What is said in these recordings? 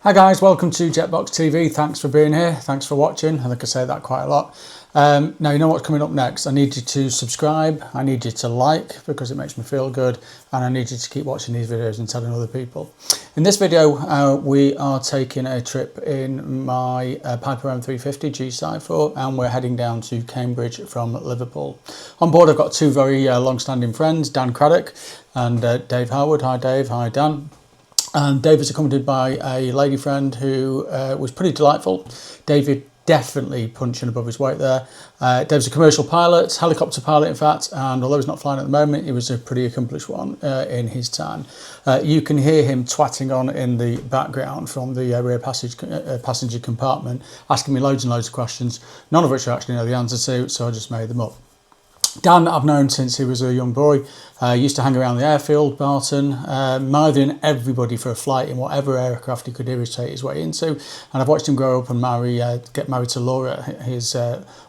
Hi guys, welcome to Jetbox TV. Thanks for being here. Thanks for watching. I think I say that quite a lot. Now you know what's coming up next. I need you to subscribe. I need you to like because it makes me feel good, and I need you to keep watching these videos and telling other people. In this video, we are taking a trip in my Piper M350 G-CYFR, and we're heading down to Cambridge from Liverpool. On board, I've got two very long-standing friends, Dan Craddock and Dave Harwood. Hi Dave. Hi Dan. And Dave is accompanied by a lady friend who was pretty delightful. David definitely punching above his weight there. Dave's a commercial pilot, helicopter pilot in fact, and although he's not flying at the moment, he was a pretty accomplished one in his time. You can hear him twatting on in the background from the rear passenger compartment, asking me loads and loads of questions, none of which I actually know the answer to, so I just made them up. Dan I've known since he was a young boy. Used to hang around the airfield, Barton, mithering everybody for a flight in whatever aircraft he could irritate his way into. And I've watched him grow up and get married to Laura, his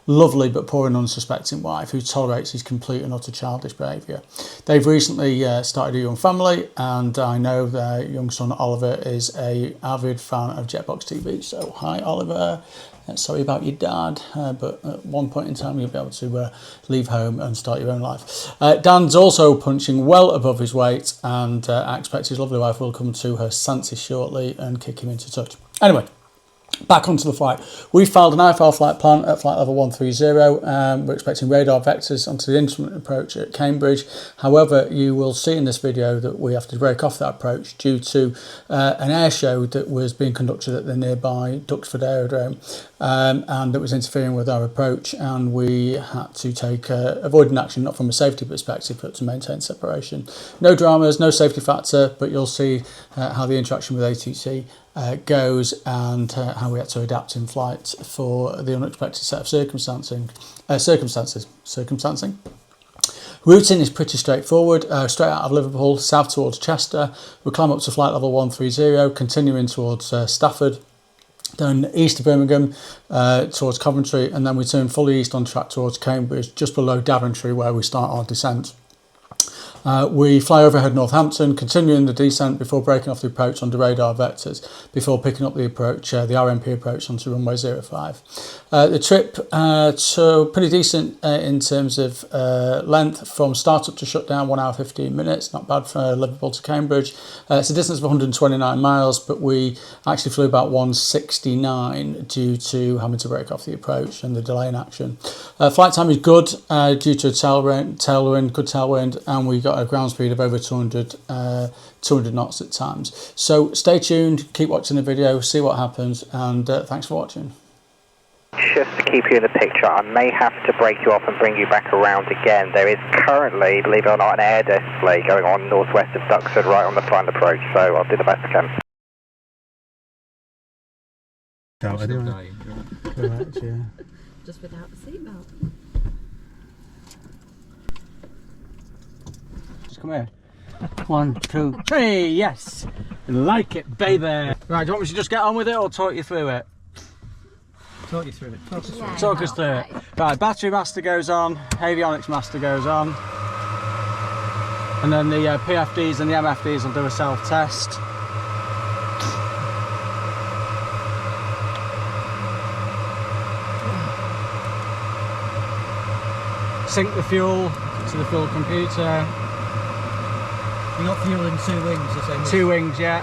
lovely but poor and unsuspecting wife, who tolerates his complete and utter childish behaviour. They've recently started a young family, and I know their young son Oliver is an avid fan of Jetbox TV. So hi Oliver. Sorry about your dad, but at one point in time you'll be able to leave home and start your own life. Dan's also punching well above his weight, and I expect his lovely wife will come to her senses shortly and kick him into touch. Anyway, back onto the flight. We filed an IFR flight plan at flight level 130. We're expecting radar vectors onto the instrument approach at Cambridge. However, you will see in this video that we have to break off that approach due to an air show that was being conducted at the nearby Duxford aerodrome, and that was interfering with our approach, and we had to take avoiding action, not from a safety perspective, but to maintain separation. No dramas, no safety factor, but you'll see how the interaction with ATC goes, and how we had to adapt in flight for the unexpected set of circumstancing. Routing is pretty straightforward. Straight out of Liverpool, south towards Chester. We climb up to flight level 130, continuing towards Stafford. Then east of Birmingham towards Coventry, and then we turn fully east on track towards Cambridge, just below Daventry, where we start our descent. We fly overhead Northampton, continuing the descent before breaking off the approach onto radar vectors, before picking up the approach, the RMP approach onto runway 05. The trip, so pretty decent in terms of length, from start up to shutdown, 1 hour 15 minutes, not bad for Liverpool to Cambridge. It's a distance of 129 miles, but we actually flew about 169 due to having to break off the approach and the delay in action. Flight time is good due to a tailwind, good tailwind, and we got a ground speed of over 200 knots at times. So stay tuned, keep watching the video, see what happens, and thanks for watching. Just to keep you in the picture, I may have to break you off and bring you back around again. There is currently, believe it or not, an air display going on northwest of Duxford, right on the final approach, so I'll do the best I can. Correct, yeah. Just without the seatbelt. Just come here. 1, 2, 3, yes! Like it, baby! Right, do you want me to just get on with it or talk you through it? Talk you through it. Talk us through it. Right, battery master goes on, avionics master goes on, and then the PFDs and the MFDs will do a self-test. Sync the fuel to the fuel computer. You got fuel in 2 wings, the same. 2 wings, yeah.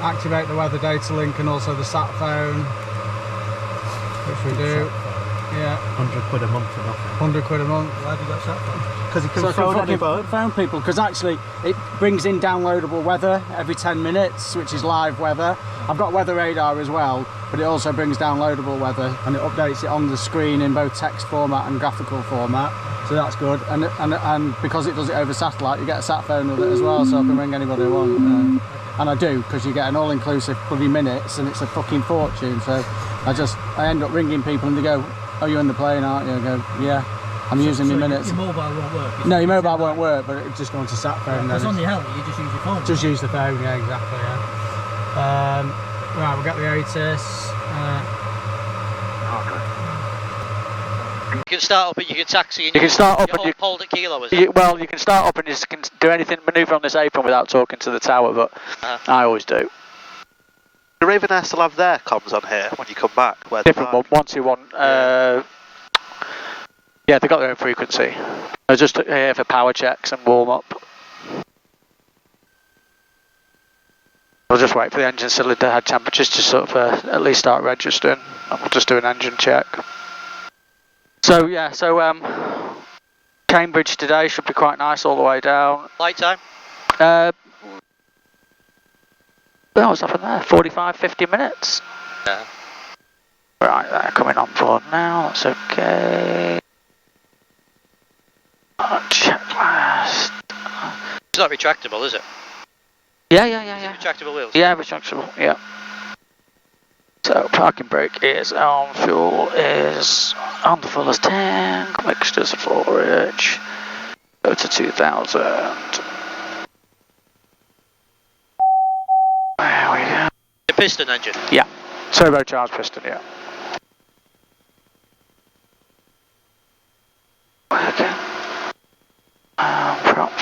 Activate the weather data link and also the sat phone, which we do. Yeah. 100 quid a month for nothing. 100 quid a month. Why have you got sat phone? Because you can phone people, because actually it brings in downloadable weather every 10 minutes, which is live weather. I've got weather radar as well, but it also brings downloadable weather, and it updates it on the screen in both text format and graphical format, so that's good. And because it does it over satellite, you get a sat phone with it as well, so I can ring anybody I want. And I do, because you get an all-inclusive bloody minutes, and it's a fucking fortune. So I end up ringing people, and they go, "Oh, you're in the plane, aren't you?" I go, "Yeah, I'm using my minutes." Your mobile won't work. No, your mobile won't work, but it just goes to sat phone. Because on the helmet, you just use your phone. Just use the phone, yeah, exactly, yeah. Right, we'll get the ATC. You can start up and you can taxi and You can start up and you you... hold at kilo, is it? Well, you can start up and you can do anything, manoeuvre on this apron without talking to the tower, but I always do. Do Raven Air still have their comms on here when you come back? Where Different one, 121. Yeah, they've got their own frequency. They're just here for power checks and warm up. We'll just wait for the engine cylinder head temperatures to sort of at least start registering, and we'll just do an engine check. So yeah, Cambridge today should be quite nice all the way down. Flight time? What's happened there? 45, 50 minutes. Yeah. Right, they're coming on board now, that's okay. Checklist. It's not retractable, is it? Yeah. Retractable wheels? Yeah, retractable, yeah. So parking brake is on, fuel is on the fullest tank, mixtures of forage, go to 2000. There we go. The piston engine? Yeah, turbocharged piston, yeah. Okay. Prop.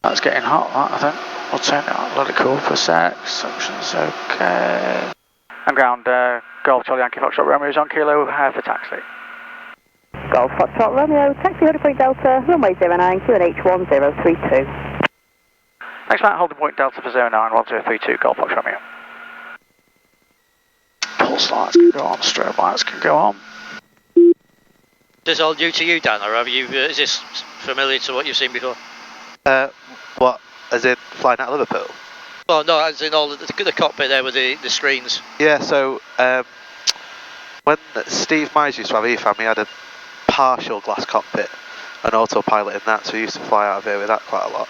That's getting hot, that, I think. We'll turn it on, let it cool for a sec. Suction's okay. And ground, Golf Charlie Yankee Foxtrot Romeo is on kilo for taxi. Golf Foxtrot Romeo, taxi Hooded Point Delta, runway 09, QNH 1032. Thanks, Matt. Holding point Delta for 091032, Golf Fox Romeo. Pulse lights can go on, strobe lights can go on. Is this all new to you, Dan, or have you? Is this familiar to what you've seen before? What? As in flying out of Liverpool? Oh no, as in all the cockpit there with the screens. Yeah, so when Steve Mize used to have EFAM, he had a partial glass cockpit, an autopilot in that, so he used to fly out of here with that quite a lot.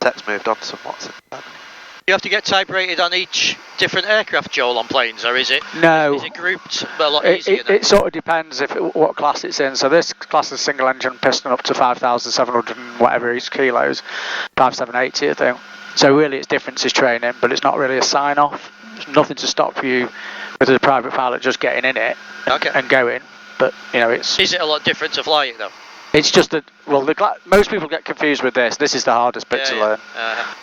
Tech's moved on somewhat since then. You have to get type rated on each different aircraft, Joel, on planes, or is it? No. Is it grouped? But a lot easier. It sort of depends what class it's in. So this class is single engine piston up to 5,700 and whatever each kilos, 5,780 I think. So really its difference is training, but it's not really a sign off. There's nothing to stop you with a private pilot just getting in it and going. But you know it's. Is it a lot different to fly it though? It's just that, well, most people get confused with this. This is the hardest bit to learn.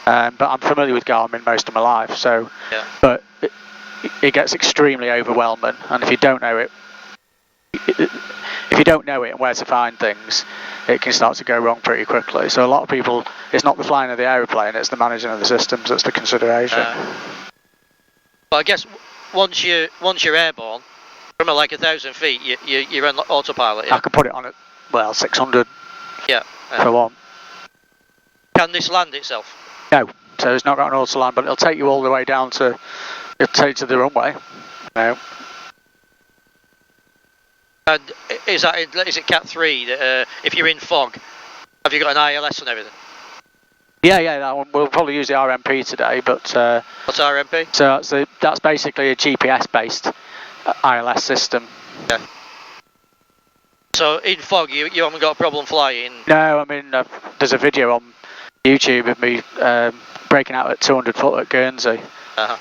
But I'm familiar with Garmin most of my life, so. Yeah. But it gets extremely overwhelming, and if you don't know it, and where to find things, it can start to go wrong pretty quickly. So a lot of people, it's not the flying of the aeroplane, it's the managing of the systems that's the consideration. But I guess once you're airborne, from like 1,000 feet, you're on autopilot. Yeah? I can put it on at 600. Yeah. For one. Can this land itself? No, so it's not got an auto land, but it'll take you all the way down to. It'll take you to the runway. No. And is it Cat 3 that if you're in fog, have you got an ILS and everything? Yeah, that one. We'll probably use the RMP today, but. What's RMP? So that's basically a GPS based ILS system. Yeah. So in fog, you haven't got a problem flying? No, I mean there's a video on YouTube of me breaking out at 200 foot at Guernsey. Uh-huh.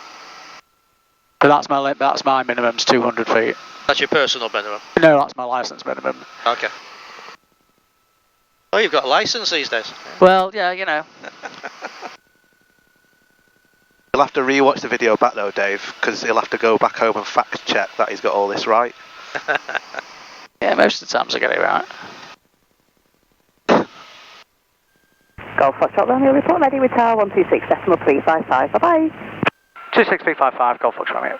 But that's my minimum's 200 feet. That's your personal minimum? No, that's my licence minimum. Okay. Oh, you've got a licence these days? Well, yeah, you know. You'll have to re-watch the video back though, Dave, because he'll have to go back home and fact check that he's got all this right. Yeah, most of the times I get it right. Golf Foxtrot Romeo, report ready with tower 126.355. Bye-bye. 26355, Golf Fox Romeo.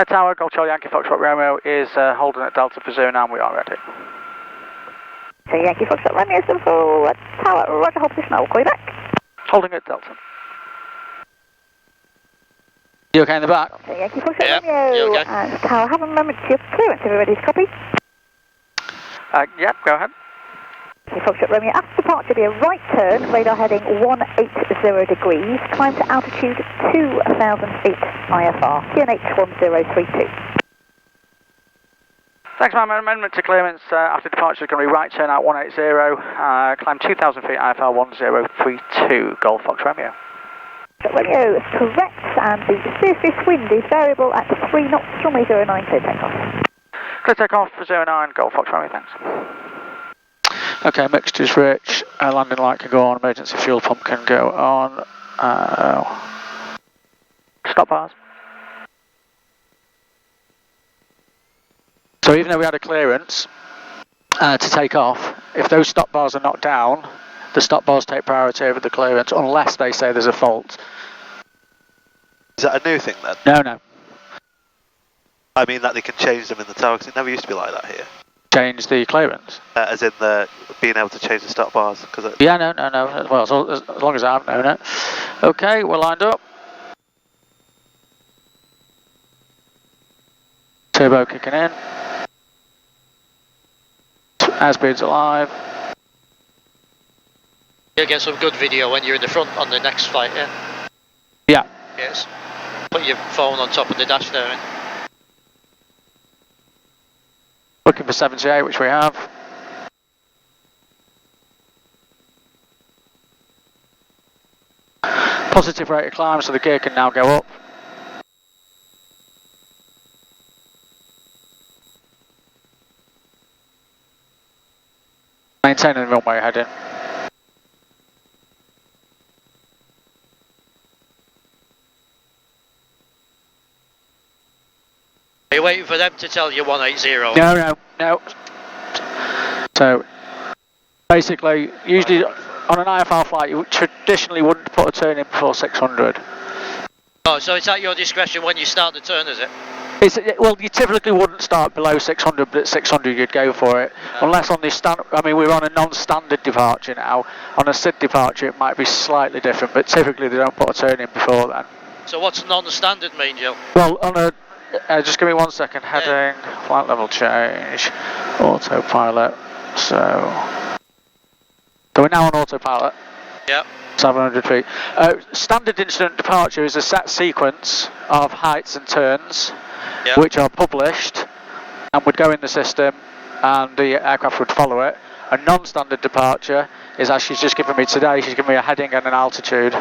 Tower, Golf Charlie Yankee Foxtrot Romeo is holding at Delta for 09, we are ready. So Yankee Foxtrot Romeo, so for tower, roger, hold position, I will call you back. Holding at Delta. You okay in the back? So Yankee Foxtrot Yeah, Romeo, you okay? tower, have a moment to your clearance, if you're ready to copy. Yep, go ahead. Yankee Foxtrot Romeo, after departure be a right turn, radar heading 180 degrees, climb to altitude 2,000 feet IFR, QNH 1032. Thanks, ma'am. Amendment to clearance after departure is going to be right turn out 180, climb 2,000 feet IFR 1032, Golf Fox Romeo. Romeo, correct, and the surface wind is variable at 3 knots, runway 09, clear takeoff. Clear takeoff for 09, Golf Fox Romeo, thanks. Okay, mixture's rich, landing light can go on, emergency fuel pump can go on. Stop bars. So even though we had a clearance to take off, if those stop bars are knocked down, the stop bars take priority over the clearance unless they say there's a fault. Is that a new thing then? No. I mean that they can change them in the tower, because it never used to be like that here. Change the clearance? As in the being able to change the stop bars. Yeah, no. Well, as long as I've known it. Okay, we're lined up. Turbo kicking in. Airspeed's alive. You'll get some good video when you're in the front on the next flight, yeah? Yeah. Yes. Put your phone on top of the dash there. Looking for 78, which we have. Positive rate of climb, so the gear can now go up. Maintaining the runway heading. Are you waiting for them to tell you 180? No. So, basically, usually on an IFR flight, you traditionally wouldn't put a turn in before 600. Oh, so it's at your discretion when you start the turn, is it? Well, you typically wouldn't start below 600, but at 600 you'd go for it. No. Unless on this we're on a non-standard departure now. On a SID departure it might be slightly different, but typically they don't put a turn in before then. So what's non-standard mean, Joe? Well, on a... just give me 1 second. Heading, flight level change, autopilot. So we're now on autopilot. Yeah. 700 feet. Standard incident departure is a set sequence of heights and turns, which are published and would go in the system, and the aircraft would follow it. A non-standard departure is, as she's just given me today, she's given me a heading and an altitude.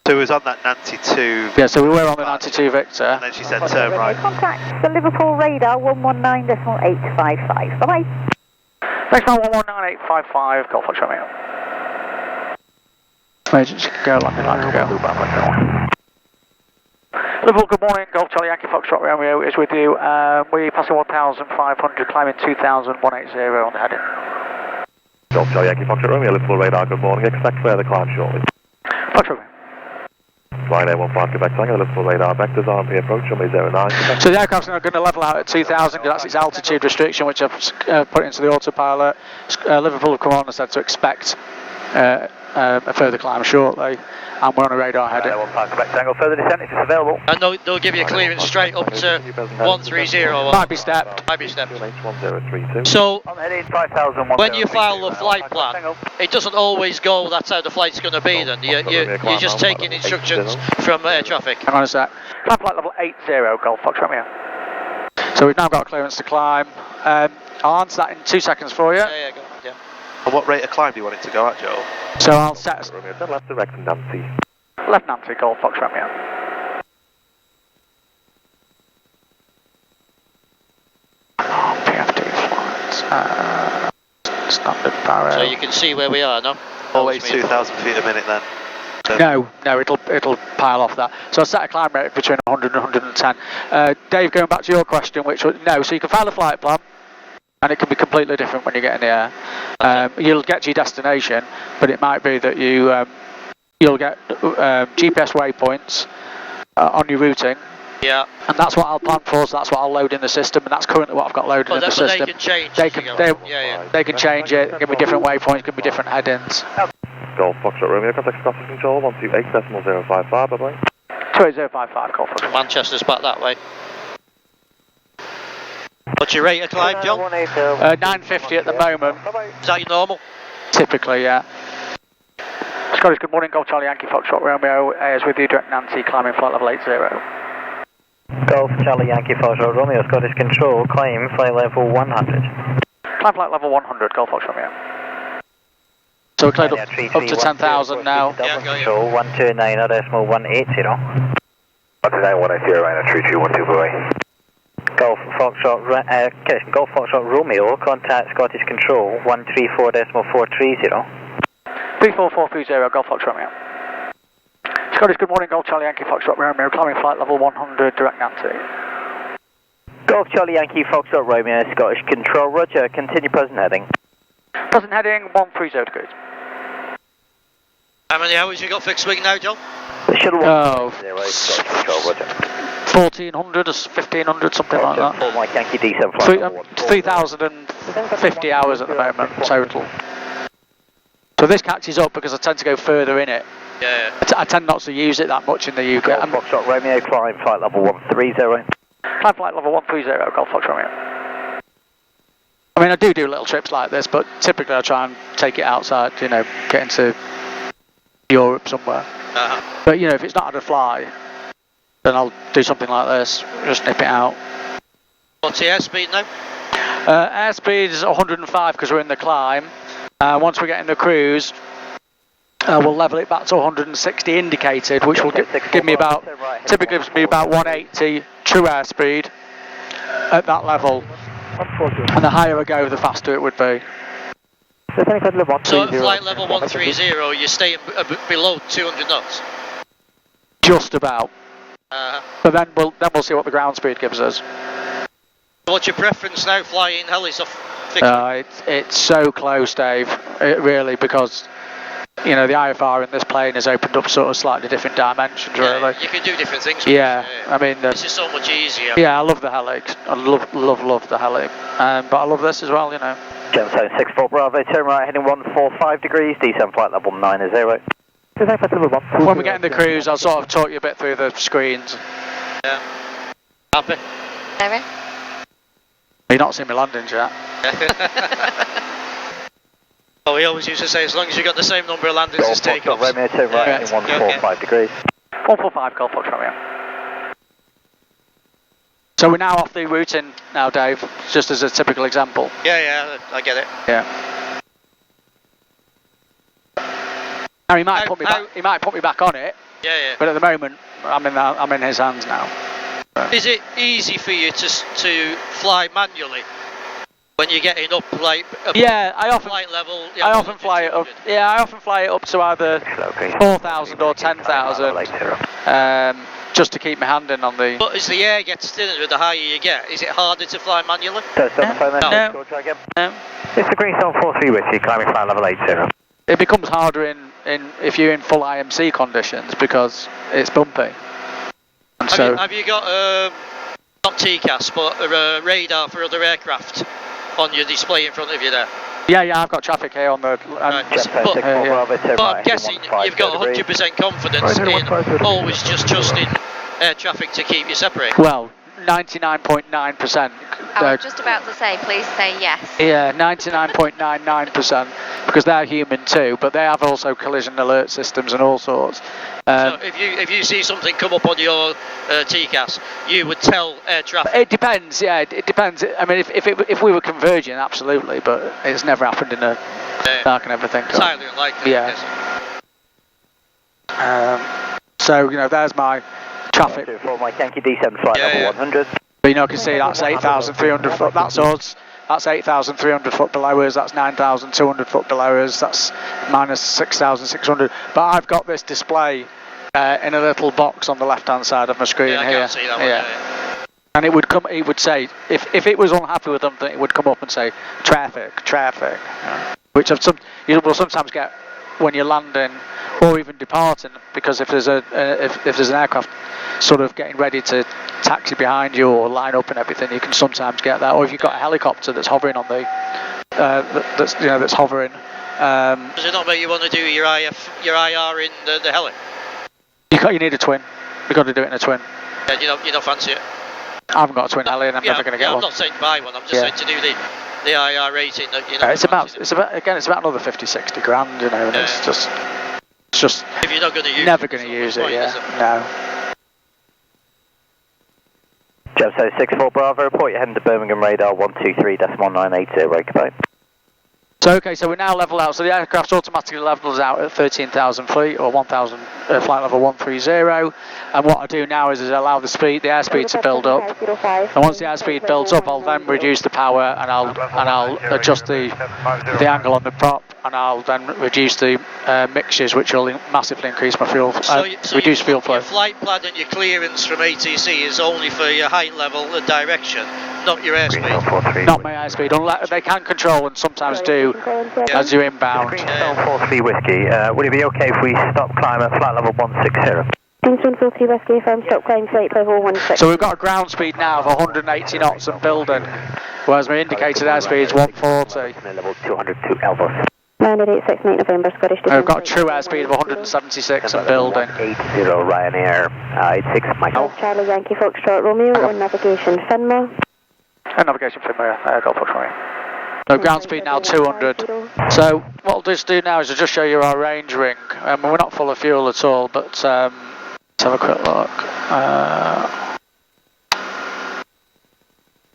So it was on that 92. Yeah, so we were on the 92 Victor. And then she said turn right. Contact the Liverpool radar 119.855. Bye-bye. Next one 119.855, Golf Fox Romeo. Emergency can go, landing light can go. Liverpool, good morning. Golf Charlie Yankee Foxtrot Romeo is with you. We're passing 1,500, climbing 2,180 on the heading. Golf Charlie Yankee Foxtrot Romeo, Liverpool radar, good morning. Expect further climb shortly. Fox Romeo. Flying A15 Quebec Tango, Liverpool radar vectors, RMP approach, runway 09. So the aircraft's now going to level out at 2,000 because that's its altitude restriction, which I've put into the autopilot. Liverpool have come on and said to expect a further climb shortly, and we're on a radar heading. Further descent if it's available. And they'll give you a clearance straight up to 130. Might be stepped. So, when you file the flight plan, it doesn't always go, that's how the flight's going to be then. You're just taking instructions from air traffic. Hang on a sec. Climb flight level 80, Golf Fox Romeo. So we've now got clearance to climb. I'll answer that in 2 seconds for you. Yeah, go on, yeah. And what rate of climb do you want it to go at, Joel? So I'll set... Left direct Nancy. Left Nancy, Golf Fox Romeo. PFD flights. Standard barrel. So you can see where we are now. Always 2,000 feet a minute then. No, it'll pile off that. So I set a climb rate between 100 and 110. Dave, going back to your question, which was, no, so you can file a flight plan, and it can be completely different when you get in the air. You'll get to your destination, but it might be that you'll get GPS waypoints on your routing. Yeah. And that's what I'll plan for, so that's what I'll load in the system, and that's currently what I've got loaded in the system. They can change. They can change it, give me different waypoints, give me different headings. Golf Foxtrot Romeo, contact Scottish Control, 128.055, bye-bye. 28055, Golf Foxtrot. Manchester's back that way. What's your rate of climb, John? 950 at the moment. Is that your normal? Typically, yeah. Scottish, good morning. Golf Charlie Yankee Foxtrot Romeo is with you, direct Nancy, climbing flight level 80. Golf Charlie Yankee Foxtrot Romeo, Scottish Control, climb flight level 100. Climb flight level 100, Golf Fox Romeo. So we're cleared up to 10,000 now. Yeah, got you. Control 129.180. 129.180, right, 3212 away. Golf Foxtrot Romeo, contact Scottish Control 134.430. 34430, Golf Fox Romeo. Scottish, good morning, Golf Charlie Yankee Foxtrot Romeo, climbing flight level 100, direct Nancy. Golf Charlie Yankee Foxtrot Romeo, Scottish Control, roger, continue present heading. Present heading 130 degrees. How many hours you got fixed wing now, John? Shuttle 130, Scottish Control, roger. 1400 or 1500, something like that. Full Mike Yankee D7 flight 3,050 hours at the moment, total. So this catches up because I tend to go further in it. Yeah. I tend not to use it that much in the UK. Golf Foxtrot Romeo, climb flight level 130. Climb flight level 130, Golf Fox Romeo. I mean, I do little trips like this, but typically I try and take it outside, you know, get into Europe somewhere. But, you know, if it's not had a fly, then I'll do something like this, just nip it out. What's the airspeed now? Airspeed is 105 because we're in the climb. Once we get in the cruise, we'll level it back to 160 indicated, which will give me about, typically gives me about 180 true airspeed at that level. And the higher I go, the faster it would be. So at flight level 130, you're staying below 200 knots? Just about. But then we'll see what the ground speed gives us. What's your preference now, flying helis off fixed wing? It's so close, Dave, really, because, you know, the IFR in this plane has opened up sort of slightly different dimensions, really. You can do different things. Yeah, I mean... this is so much easier. Yeah, I love the heli. I love the heli. But I love this as well, you know. Gemstone 64 Bravo, turn right heading 145 degrees, descend flight level 90. When we get in the cruise, I'll sort of talk you a bit through the screens. Yeah. Happy? Aaron? You've not seen me landings yet. Oh, we always used to say, as long as you've got the same number of landings as takeoffs. Romeo, turn right heading 145 degrees. 145, Golf Fox Romeo. So we're now off the routing now, Dave, just as a typical example. Yeah, I get it. Yeah. Now he might put me back on it. Yeah. But at the moment, I'm in his hands now. Is it easy for you to fly manually when you're getting up like flight level? I often fly it up. Yeah, I often fly it up to either 4,000 or 10,000. Just to keep my hand in on the... But as the air gets thinner, the higher you get, is it harder to fly manually? No. It's the green zone 43 with you, climbing flight level 80. It becomes harder if you're in full IMC conditions because it's bumpy. And have you got, not TCAS, but a radar for other aircraft on your display in front of you there? Yeah, I've got traffic here on the... But I'm guessing you've got 100% confidence in always just trusting air traffic to keep you separate. Well, 99.9%. I was just about to say, please say yes. Yeah, 99.99%, because they're human too, but they have also collision alert systems and all sorts. So if you see something come up on your TCAS, you would tell air traffic? It depends, yeah, it depends. I mean, if we were converging, absolutely, but it's never happened in a dark and everything. It's highly unlikely. Yeah. So, you know, there's my traffic. For my Yankee D7 flight level 100. But you know, you can see that's 8,300 foot, that's us. That's 8,300 foot below us, that's 9,200 foot below us, that's minus 6,600. But I've got this display in a little box on the left hand side of my screen here. I can't see that one. Yeah. And it would say, if it was unhappy with something, it would come up and say, traffic. Which you will sometimes get when you're landing or even departing, because if there's an aircraft sort of getting ready to taxi behind you or line up and everything, you can sometimes get that. Or if you've got a helicopter that's hovering on the that's hovering. Does it not make you want to do your IR in the heli? You need a twin. You've got to do it in a twin. Yeah, you don't fancy it? I haven't got a twin heli and I'm never going to get one. I'm not saying to buy one, I'm just saying to do the IR rating. It's about another 50-60 grand, you know, and it's just if you're not going to use never going to use it, no. Gemstone 64 Bravo, report you're heading to Birmingham radar 123.980, goodbye. So okay, so we're now level out. So the aircraft automatically levels out at 13,000 feet or 1,000 flight level 130. And what I do now is allow the airspeed to build up. And once the airspeed builds up, I'll then reduce the power and I'll adjust the angle on the prop, and I'll then reduce the mixtures, which will massively increase my fuel. Reduce fuel flow. Your flight plan and your clearance from ATC is only for your height level and direction, not your airspeed. Not my airspeed. Unless they can control and sometimes do as you're inbound. 143 Whiskey, would it be okay if we stop climb at flight level 160? 143 Whiskey, firm stop climb flight level 16. So we've got a ground speed now of 180 knots and building, whereas my indicated airspeed is 140. Level 202 Elvis. 9869 November, Scottish. We've got a true airspeed of 176 and building. 80 Ryanair, 86 Michael. Charlie Yankee Foxtrot Romeo on navigation Finma. And navigation Finma, Golf Foxtrot. So ground speed now 200. So what I'll just do now is I'll just show you our range ring. We're not full of fuel at all, but let's have a quick look.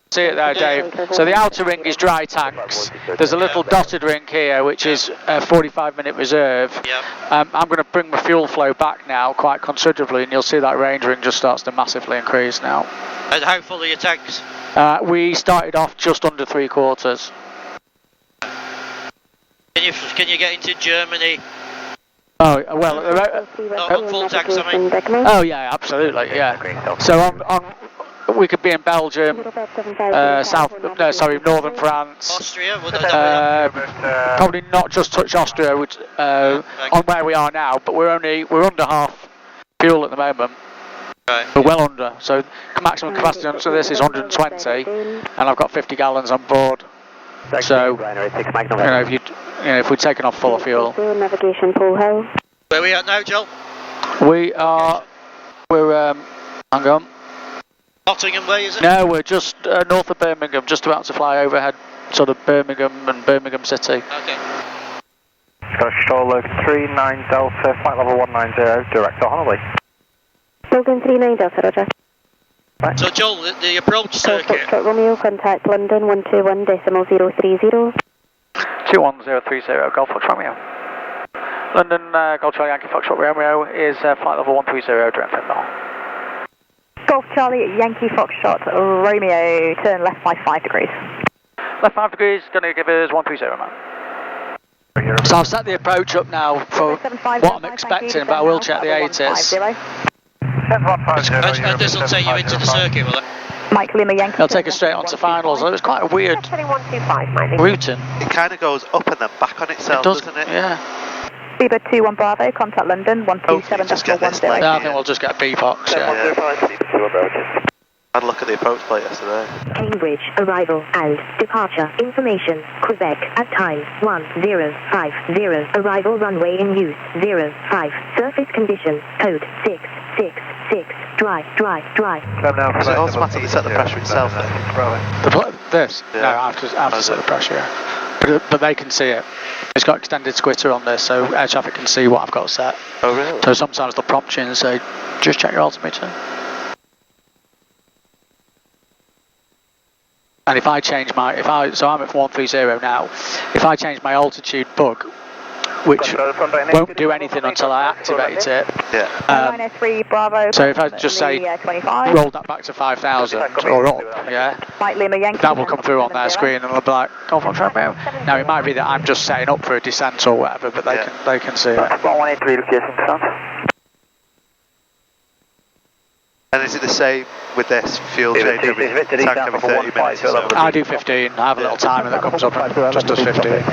See it there, Dave. So the outer ring is dry tanks. There's a little dotted ring here, which is a 45-minute reserve. I'm going to bring my fuel flow back now quite considerably, and you'll see that range ring just starts to massively increase now. And how full are your tanks? We started off just under 3/4. Can you get into Germany? Oh well, Not full tanks, I mean. Oh yeah, absolutely, yeah. So we could be in Belgium, northern France. Austria? Probably not just touch Austria on where we are now, but we're under half fuel at the moment. Right. We're well under. So the maximum capacity on this is 120, and I've got 50 gallons on board. So if we'd taken off full of fuel. Navigation Pole Hill. Where are we at now, Joel? We're hang on. Nottingham Way, is it? No, we're just north of Birmingham, just about to fly overhead sort of Birmingham and Birmingham City. Okay. Controller 39 Delta, flight level 190, direct to Honolulu. Logan 39 Delta, Roger. Right. So Joel, the approach circuit. Romeo, contact London 121.030. 21030, Golf Fox Romeo. London, Golf Charlie Yankee Foxtrot Romeo is flight level 130, direct Finmal. Golf Charlie Yankee Foxtrot Romeo, turn left by 5 degrees. Left 5 degrees, going to give us 130, man. So I've set the approach up now for what I'm expecting, but I will check the ATC. And this will take you into the circuit, will it? Mike Lima Yankee. It'll take us straight on to finals. It was quite a weird routing. It kind of goes up and then back on itself, doesn't it? Yeah. Beaver 21 Bravo, contact London 127.10. I think we'll just get a B-box, yeah. I had a look at the approach plate yesterday. Cambridge, arrival and departure information. Quebec at time 1050. Arrival runway in use 05. Surface conditions code 666. Dry. Does it automatically set the pressure itself then? This? Yeah. No, I have to set the pressure, yeah. But they can see it. It's got extended squitter on this, so air traffic can see what I've got set. Oh really? So sometimes they'll prompt you and say, just check your altimeter. And if I change so I'm at 130 now, if I change my altitude bug, which won't do anything until I activate it. Yeah. So if I just say, roll that back to 5,000 or up, yeah, that will come through on their screen and they'll be like, Golf Fox Romeo. Now it might be that I'm just setting up for a descent or whatever, but they can see it. And is it the same with this fuel change every tank every 30 minutes? I do 15. I have a little timer that comes up and just does 15.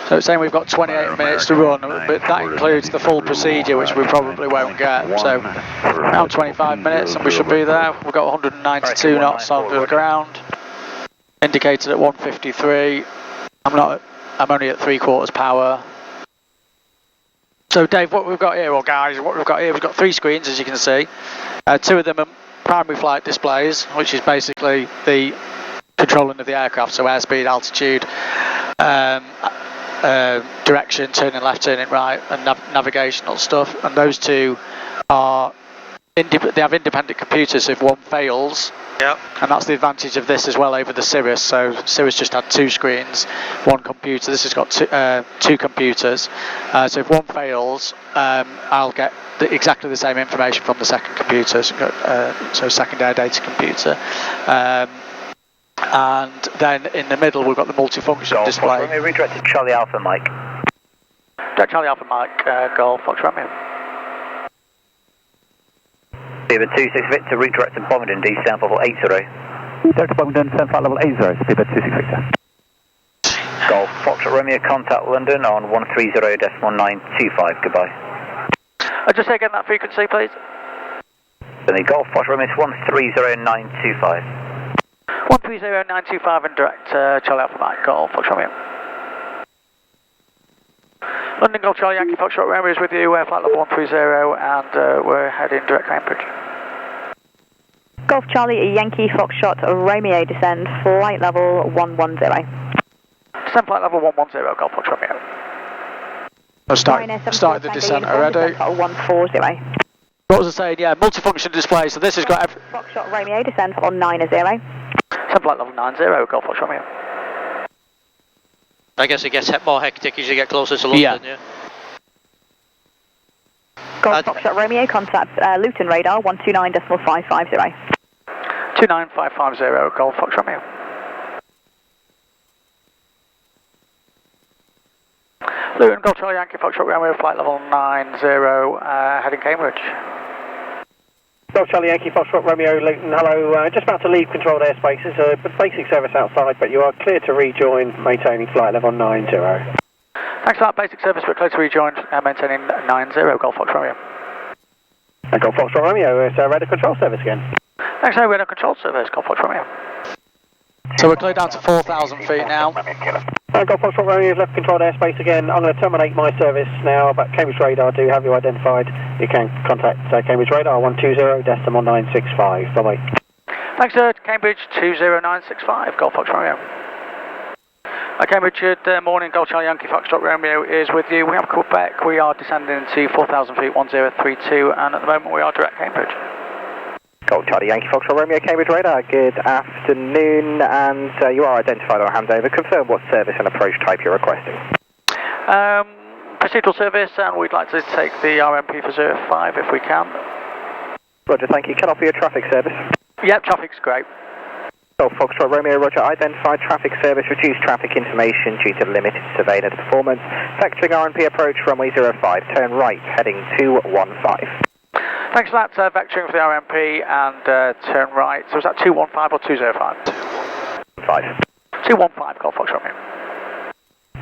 So it's saying we've got 28 minutes to run, but that includes the full procedure, which we probably won't get. So around 25 minutes and we should be there. We've got 192 knots on the ground, indicated at 153. I'm only at 3/4 power. So Dave, what we've got here, we've got 3 screens, as you can see. 2 of them are primary flight displays, which is basically the controlling of the aircraft, so airspeed, altitude, direction, turning left, turning right, and navigational stuff. And those 2 are they have independent computers. So if one fails, Yep. And that's the advantage of this as well over the Cirrus. So Cirrus just had 2 screens, 1 computer. This has got 2 computers. So if one fails, I'll get exactly the same information from the second computer. So secondary data computer. And then in the middle we've got the multifunction display. Redirect to Charlie Alpha Mike. Direct Charlie Alpha Mike, Golf Fox Romeo. Speedbird 26 Victor, redirect to Bombington, descent level 80. Direct to Bombington, descent flight level 80, Speedbird 26 Victor. Golf Fox Romeo, contact London on 130.925, goodbye. Just say again that frequency, please. Then the Golf Fox Romeo is 130.925. 130.925 and direct Charlie Alpha Mike, Golf Fox Romeo. London Golf Charlie Yankee Foxtrot Romeo is with you, flight level 130, and we're heading direct Cambridge. Golf Charlie Yankee Foxtrot Romeo, descend flight level 110. Descend flight level 110, Golf Fox Romeo. Started the descent already. 140. What was I saying? Yeah, multifunction display, so this has got every... Foxtrot Romeo, descend on 90. Descend flight level 90, Golf Fox Romeo. I guess it gets more hectic as you get closer to London, yeah. Golf Foxtrot Romeo, contact Luton radar 129.550. 29550, Golf Fox Romeo. Luton Golf Charlie Yankee Foxtrot Romeo, flight level 90, heading Cambridge. Golf Charlie Yankee Foxtrot Romeo, Luton, hello. Just about to leave controlled airspace. It's a basic service outside, but you are clear to rejoin, maintaining flight level 90. Thanks for that basic service, but clear to rejoin, maintaining 90, Golf Fox Romeo. And Golf Foxtrot Romeo, it's radar control service again. Thanks, radar control service, Golf Fox Romeo. So we're clear down to 4,000 feet now. Golf Foxtrot Romeo, you've left controlled airspace again. I'm going to terminate my service now, but Cambridge radar do have you identified. You can contact Cambridge radar 120.1965. Bye-bye. Thanks, Cambridge 20965, Golf Fox Romeo. Cambridge, good morning, Golf Charlie Yankee Foxtrot Romeo is with you. We have Quebec, we are descending to 4,000 feet, 1032, and at the moment we are direct Cambridge. Golf Charlie Yankee Foxtrot Romeo, Cambridge radar, good afternoon, and you are identified on handover. Confirm what service and approach type you're requesting. Procedural service, and we'd like to take the RMP for 05 if we can. Roger, thank you. Can I offer you a traffic service? Yep, traffic's great. Golf Foxtrot Romeo, Roger, identified traffic service, reduced traffic information due to limited surveillance performance. Factoring RMP approach, runway 05, turn right, heading 215. Thanks for that, vectoring for the RMP and turn right. So was that 215 or 205? 215, Golf Foxtrot Romeo.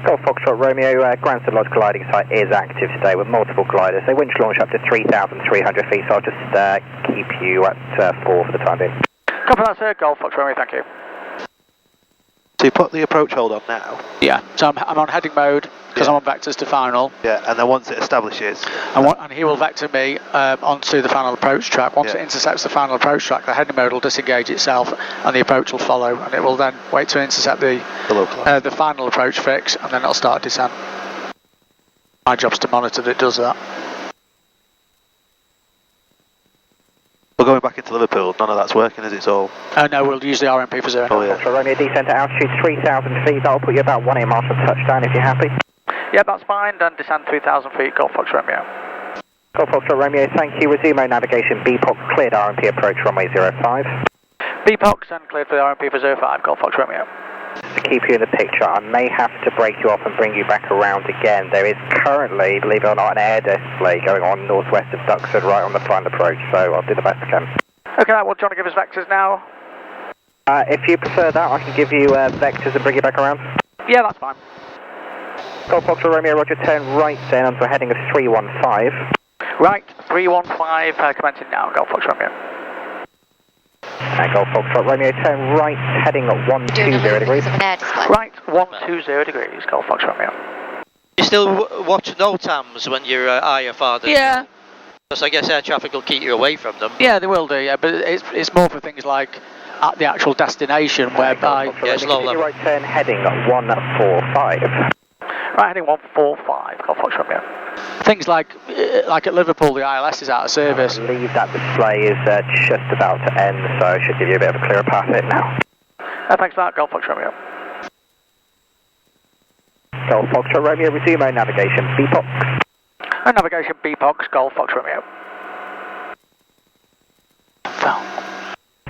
Golf Foxtrot Romeo, Granson Lodge gliding site is active today with multiple gliders. They winch launch up to 3,300 feet, so I'll just keep you at 4 for the time being. Copy that, sir. Golf Fox Romeo, thank you. So you put the approach hold on now? Yeah, so I'm on heading mode because I'm on vectors to final. Yeah, and then once it establishes... And he will vector me onto the final approach track. Once it intercepts the final approach track, the heading mode will disengage itself and the approach will follow, and it will then wait to intercept the final approach fix, and then it'll start descent. My job's to monitor that it does that. We're going back into Liverpool, none of that's working, is it? All? No, we'll use the RMP for 0. Oh, yeah. So Romeo, descent to altitude 3,000 feet, that'll put you about 1 miles from touchdown if you're happy. Yeah, that's fine, then descend 3,000 feet, Golf Fox Romeo. Golf Foxtrot Romeo, thank you. Resume navigation, BPOC cleared RMP approach, runway 05. BPOC and cleared for the RMP for 05, Golf Fox Romeo. To keep you in the picture, I may have to break you off and bring you back around again. There is currently, believe it or not, an air display going on northwest of Duxford, right on the final approach, so I'll do the best I can. Okay, well, do you want to give us vectors now? If you prefer that, I can give you vectors and bring you back around. Yeah, that's fine. Golf Foxtrot Romeo, Roger, turn right then onto a heading of 315. Right, 315, commencing now, Golf Fox Romeo. Golf Foxtrot Romeo, turn right, heading at 120 degrees. Right, 120 degrees, Golf Fox Romeo. You still watch NOTAMs when you're IFR? Yeah. Because I guess air traffic will keep you away from them. Yeah, they will do, yeah, but it's more for things like at the actual destination, whereby... Yeah, it's low level. Right turn, heading at 145. Right, heading 145, Golf Fox Romeo. Things like at Liverpool, the ILS is out of service. I believe that display is just about to end, so I should give you a bit of a clearer path in now. Thanks for that, Golf Fox Romeo. Golf Foxtrot Romeo, resume our navigation, BPOX. And navigation BPOX, Golf Fox Romeo.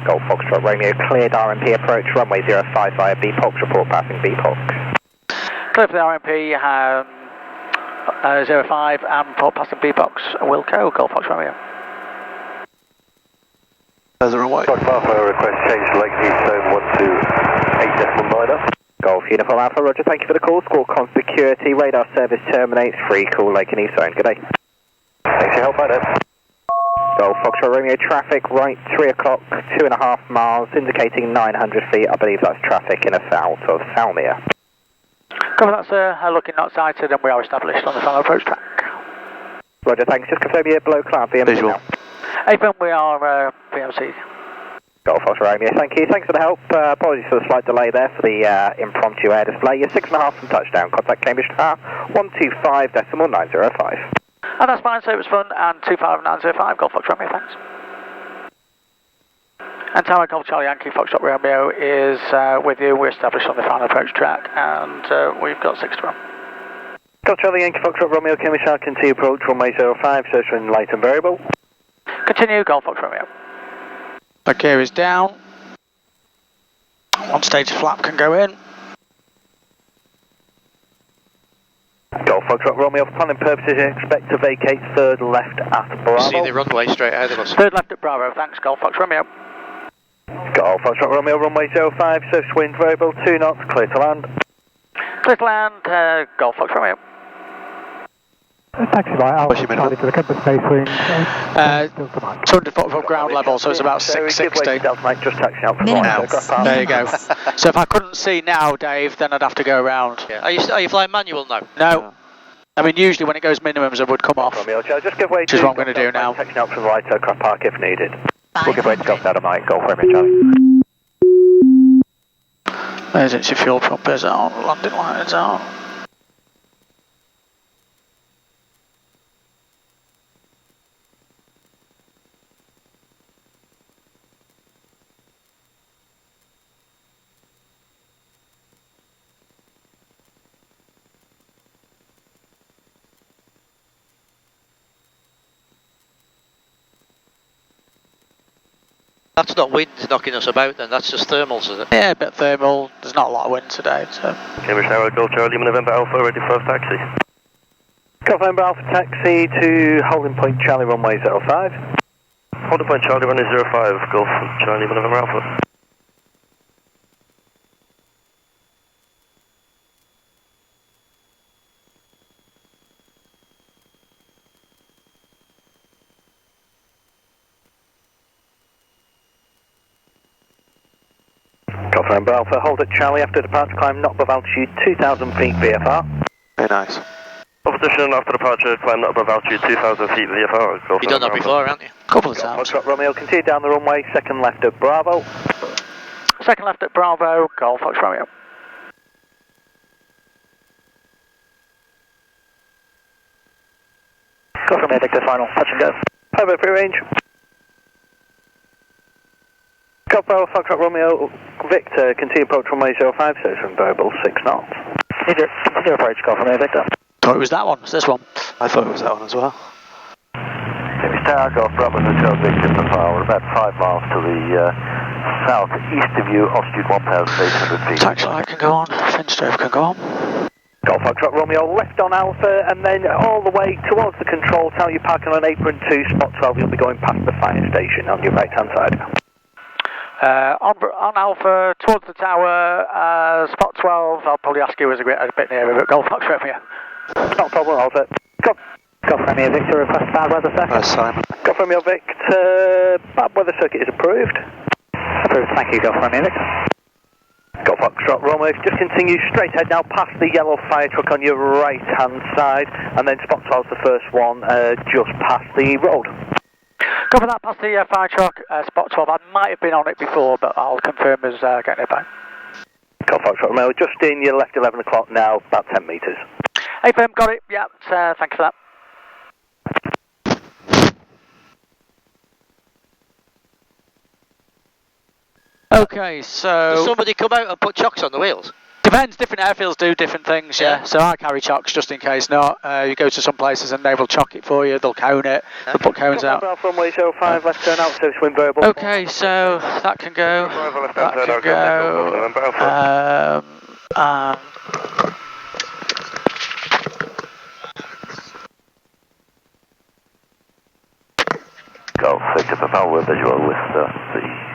Golf Foxtrot Romeo, cleared RMP approach, runway 05 via BPOX, report passing BPOX. Clear for the RMP, 05 and report passing BPOX, Wilco, Golf Fox Romeo. There's a runway. Alpha, request change to Lake East Zone 128.9. Golf Uniform Alpha, roger, thank you for the call. Score con security, radar service terminates, free call Lake and East Zone. Good day. Thanks for your help, Adam. Golf Foxtrot Romeo, traffic right 3 o'clock, 2.5 miles, indicating 900 feet. I believe that's traffic in and out of Salmia. Cover that, sir. Looking not sighted, and we are established on the final approach track. Roger, thanks. Just confirm you're below cloud BMC Visual. now. APM, we are BMC. Golf Foxtrot Romeo, thank you. Thanks for the help. Apologies for the slight delay there for the impromptu air display. You're 6.5 from touchdown. Contact Cambridge Tower 125.905. And that's fine, so it was fun, and 25905, Golf Fox Romeo, thanks. And Tower Golf Charlie Yankee, Foxtrot Romeo is with you. We're established on the final approach track, and we've got 6 to run. Golf Charlie Yankee, Foxtrot Romeo, Cambridge Tower, continue approach, runway 05, search for light and variable. Continue, Golf Fox Romeo. The gear is down. One stage flap can go in. Golf Foxtrot Romeo, for planning purposes, expect to vacate third left at Bravo. See the runway straight ahead of us. Third left at Bravo, thanks, Golf Fox Romeo. Golf Foxtrot Romeo, runway 05, surface wind variable, 2 knots, clear to land. Clear to land, Golf Fox Romeo. Taxi by Alpha, Charlie to the campus space wing. 200 foot above ground level, so it's about 660. Just taxi out There you go. So if I couldn't see now, Dave, then I'd have to go around. Yeah. Are you flying manual now? No. I mean, usually when it goes minimums, I would come off. Just give way which is what I'm going to do now. Taxi out from the right aircraft park if needed. We'll give way to Golf Dynamite, Golf Romeo Charlie. Emergency fuel pump is on, landing light is on. That's not wind knocking us about then, that's just thermals, is it? Yeah, a bit thermal. There's not a lot of wind today, so. Cambridge Tower, Golf Charlie, November Alpha, ready for taxi. Golf November Alpha taxi to holding point Charlie runway 05. Holding point Charlie, runway 05, Golf Charlie, November Alpha. Golf November Alpha, hold at Charlie after departure, climb not above altitude 2,000 feet VFR. Very nice. Opposition after departure, climb not above altitude 2,000 feet VFR. You've done that before, haven't you? A couple of times. Foxtrot Romeo, continue down the runway, second left at Bravo. Second left at Bravo, Golf Fox Romeo. Golf Romeo, Victor, final, touch and go. Over free range. Golf Bravo, Foxtrot Romeo, Victor, continue approach runway 05, search for variable 6 knots. Continue approach, Golf Romeo, Victor. Thought it was that one, it's this one. I thought it was that one as well. Cambridge Tower, Golf Bravo, Hotel Victor, in the file. We're about 5 miles to the south-east of you, altitude 1,800 feet. Taxi light can go on, Finstove can go on. Golf Foxtrot Romeo, left on Alpha, and then all the way towards the control tower. You're parking on apron 2, spot 12. You'll be going past the fire station on your right-hand side. On Alpha, towards the tower, spot 12. I'll probably ask you as a bit nearer, but Golf Fox Romeo. Not a problem, Alpha. Golf Romeo Victor, request bad weather circuit. Simon. Golf Romeo Victor, bad weather circuit is approved. Approved, thank you, Golf Romeo Victor. Golf Foxtrot Romeo, just continue straight ahead now past the yellow fire truck on your right-hand side, and then spot 12's the first one, just past the road. Cover that past the fire truck, spot 12. I might have been on it before, but I'll confirm as getting it back. Golf Foxtrot Romeo, just in, you're left 11 o'clock now, about 10 metres. APM, got it. Yeah, thank you for that. Okay, so... Does somebody come out and put chocks on the wheels? Depends, different airfields do different things, yeah. So I carry chocks just in case not. You go to some places and they will chock it for you, they'll cone it, they'll put cones out. Runway 05, let's turn out, service wind variable. Okay, so that can go, that can go, Golf Victor Papa, we're visual with the